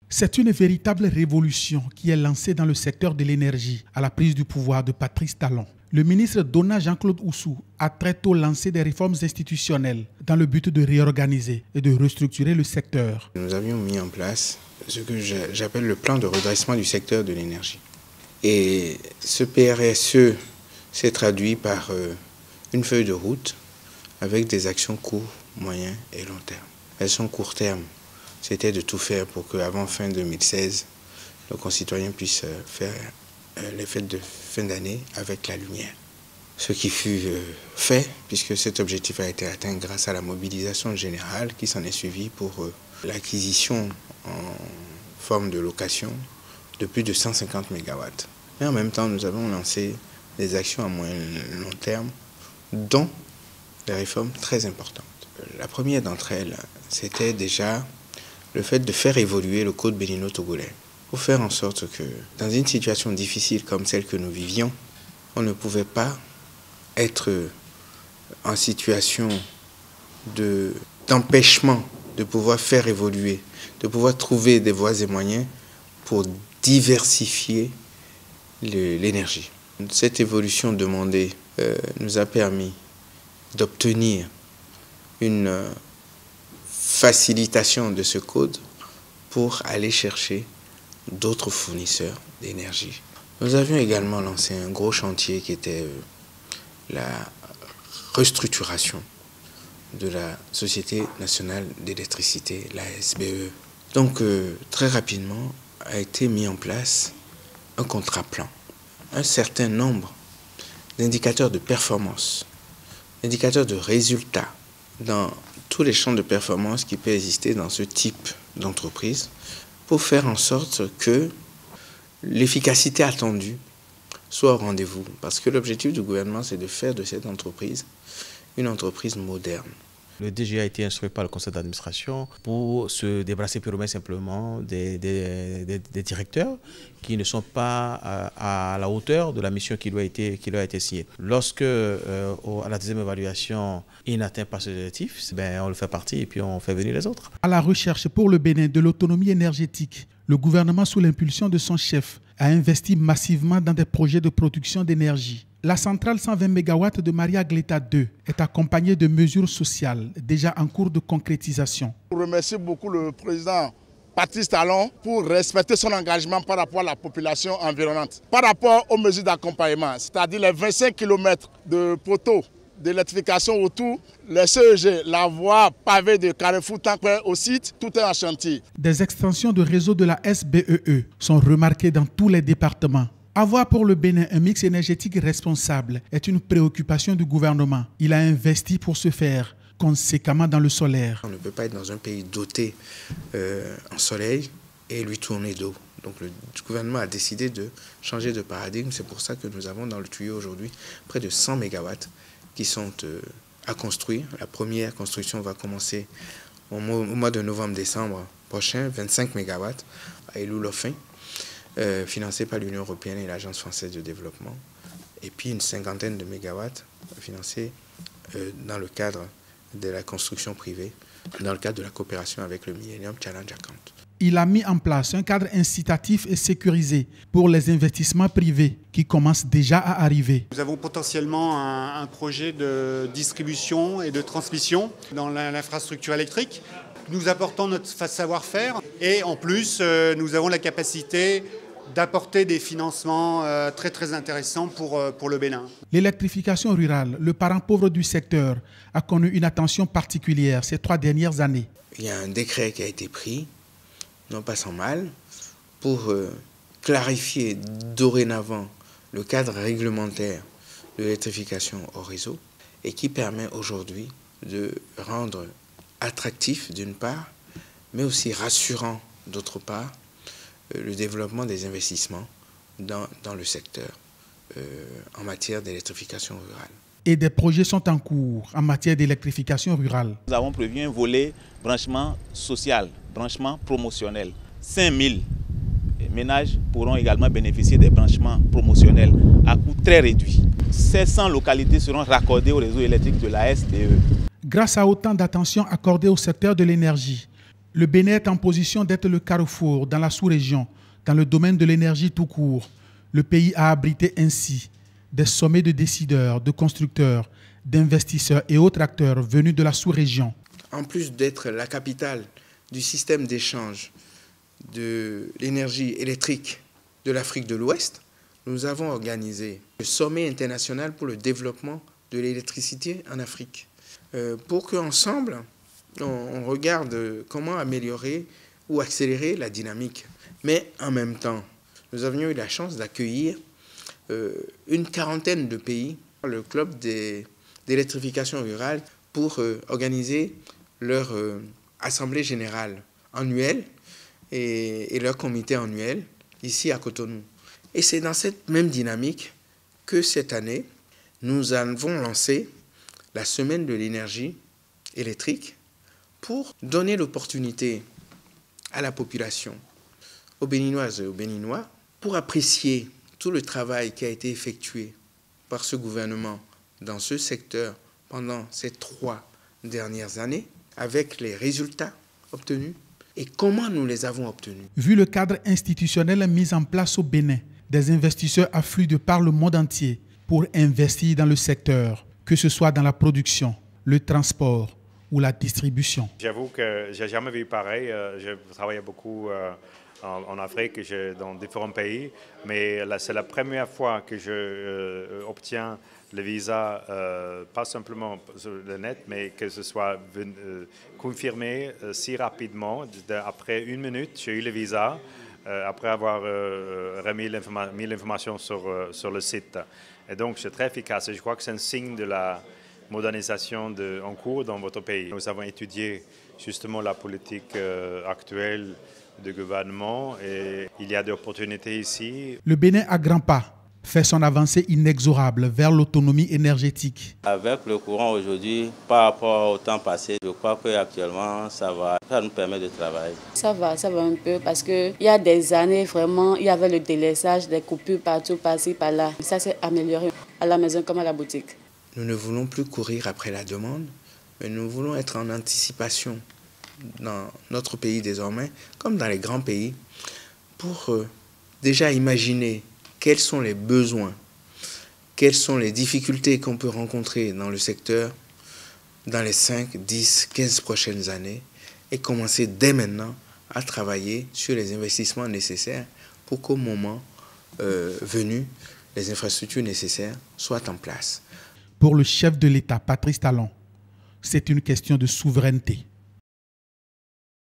C'est une véritable révolution qui est lancée dans le secteur de l'énergie à la prise du pouvoir de Patrice Talon. Le ministre Donat Jean-Claude Oussou a très tôt lancé des réformes institutionnelles dans le but de réorganiser et de restructurer le secteur. Nous avions mis en place ce que j'appelle le plan de redressement du secteur de l'énergie. Et ce PRSE s'est traduit par une feuille de route avec des actions court, moyen et long terme. L'action court terme, c'était de tout faire pour qu'avant fin 2016, nos concitoyens puissent faire les fêtes de fin d'année avec la lumière. Ce qui fut fait, puisque cet objectif a été atteint grâce à la mobilisation générale qui s'en est suivie pour l'acquisition en forme de location de plus de 150 MW. Mais en même temps, nous avons lancé des actions à moyen et long terme, dont des réformes très importantes. La première d'entre elles, c'était déjà le fait de faire évoluer le code bénino-togolais pour faire en sorte que, dans une situation difficile comme celle que nous vivions, on ne pouvait pas être en situation d'empêchement de pouvoir faire évoluer, de pouvoir trouver des voies et moyens pour diversifier l'énergie. Cette évolution demandée nous a permis d'obtenir une facilitation de ce code pour aller chercher d'autres fournisseurs d'énergie. Nous avions également lancé un gros chantier qui était la restructuration de la Société nationale d'électricité, la SBE. Donc très rapidement a été mis en place un contrat plan, un certain nombre d'indicateurs de performance, d'indicateurs de résultats dans tous les champs de performance qui peuvent exister dans ce type d'entreprise pour faire en sorte que l'efficacité attendue soit au rendez-vous. Parce que l'objectif du gouvernement, c'est de faire de cette entreprise une entreprise moderne. Le DG a été instruit par le conseil d'administration pour se débarrasser purement et simplement des directeurs qui ne sont pas à la hauteur de la mission qui lui a été signée. Lorsque, à la deuxième évaluation, il n'atteint pas ce objectif, on le fait partie et puis on fait venir les autres. À la recherche pour le Bénin de l'autonomie énergétique, le gouvernement, sous l'impulsion de son chef, a investi massivement dans des projets de production d'énergie. La centrale 120 MW de Maria Gleta 2 est accompagnée de mesures sociales déjà en cours de concrétisation. Je remercie beaucoup le président Patrice Talon pour respecter son engagement par rapport à la population environnante. Par rapport aux mesures d'accompagnement, c'est-à-dire les 25 km de poteaux d'électrification autour, les CEG, la voie pavée de Carrefour Tankwe au site, tout est en chantier. Des extensions de réseau de la SBEE sont remarquées dans tous les départements. Avoir pour le Bénin un mix énergétique responsable est une préoccupation du gouvernement. Il a investi pour ce faire, conséquemment dans le solaire. On ne peut pas être dans un pays doté en soleil et lui tourner d'eau. Donc le gouvernement a décidé de changer de paradigme. C'est pour ça que nous avons dans le tuyau aujourd'hui près de 100 MW qui sont à construire. La première construction va commencer au mois de novembre-décembre prochain, 25 MW à Elou-Lofin. Financé par l'Union européenne et l'Agence française de développement, et puis une cinquantaine de mégawatts financés dans le cadre de la construction privée, dans le cadre de la coopération avec le Millennium Challenge Account. Il a mis en place un cadre incitatif et sécurisé pour les investissements privés qui commencent déjà à arriver. Nous avons potentiellement un projet de distribution et de transmission dans l'infrastructure électrique. Nous apportons notre savoir-faire et en plus, nous avons la capacité d'apporter des financements très intéressants pour le Bénin. L'électrification rurale, le parent pauvre du secteur, a connu une attention particulière ces 3 dernières années. Il y a un décret qui a été pris, non pas sans mal, pour clarifier dorénavant le cadre réglementaire de l'électrification au réseau et qui permet aujourd'hui de rendre attractif d'une part, mais aussi rassurant d'autre part, le développement des investissements dans le secteur en matière d'électrification rurale. Et des projets sont en cours en matière d'électrification rurale. Nous avons prévu un volet branchement social, branchement promotionnel. 5000 ménages pourront également bénéficier des branchements promotionnels à coût très réduit. 700 localités seront raccordées au réseau électrique de la SBE. Grâce à autant d'attention accordée au secteur de l'énergie, Le Bénin est en position d'être le carrefour dans la sous-région, dans le domaine de l'énergie tout court. Le pays a abrité ainsi des sommets de décideurs, de constructeurs, d'investisseurs et autres acteurs venus de la sous-région. En plus d'être la capitale du système d'échange de l'énergie électrique de l'Afrique de l'Ouest, nous avons organisé le sommet international pour le développement de l'électricité en Afrique. Pour qu'ensemble, on regarde comment améliorer ou accélérer la dynamique. Mais en même temps, nous avions eu la chance d'accueillir une quarantaine de pays, le club d'électrification rurale, pour organiser leur assemblée générale annuelle et leur comité annuel ici à Cotonou. Et c'est dans cette même dynamique que cette année, nous avons lancé la semaine de l'énergie électrique pour donner l'opportunité à la population, aux Béninoises et aux Béninois, pour apprécier tout le travail qui a été effectué par ce gouvernement dans ce secteur pendant ces 3 dernières années, avec les résultats obtenus et comment nous les avons obtenus. Vu le cadre institutionnel mis en place au Bénin, des investisseurs affluent de par le monde entier pour investir dans le secteur, que ce soit dans la production, le transport ou la distribution. J'avoue que je n'ai jamais vu pareil. Je travaille beaucoup en Afrique, dans différents pays, mais c'est la première fois que je obtiens le visa, pas simplement sur le net, mais que ce soit confirmé si rapidement. Après 1 minute, j'ai eu le visa, après avoir mis l'information sur le site. Et donc, c'est très efficace. Et je crois que c'est un signe de la modernisation en cours dans votre pays. Nous avons étudié justement la politique actuelle du gouvernement et il y a des opportunités ici. Le Bénin à grands pas fait son avancée inexorable vers l'autonomie énergétique. Avec le courant aujourd'hui, par rapport au temps passé, je crois qu'actuellement, ça nous permet de travailler. Ça va un peu parce qu'il y a des années, vraiment, il y avait le délaissage, des coupures partout, par-ci, par-là. Ça s'est amélioré à la maison comme à la boutique. Nous ne voulons plus courir après la demande, mais nous voulons être en anticipation dans notre pays désormais, comme dans les grands pays, pour déjà imaginer quels sont les besoins, quelles sont les difficultés qu'on peut rencontrer dans le secteur dans les 5, 10, 15 prochaines années et commencer dès maintenant à travailler sur les investissements nécessaires pour qu'au moment venu, les infrastructures nécessaires soient en place. Pour le chef de l'État, Patrice Talon, c'est une question de souveraineté.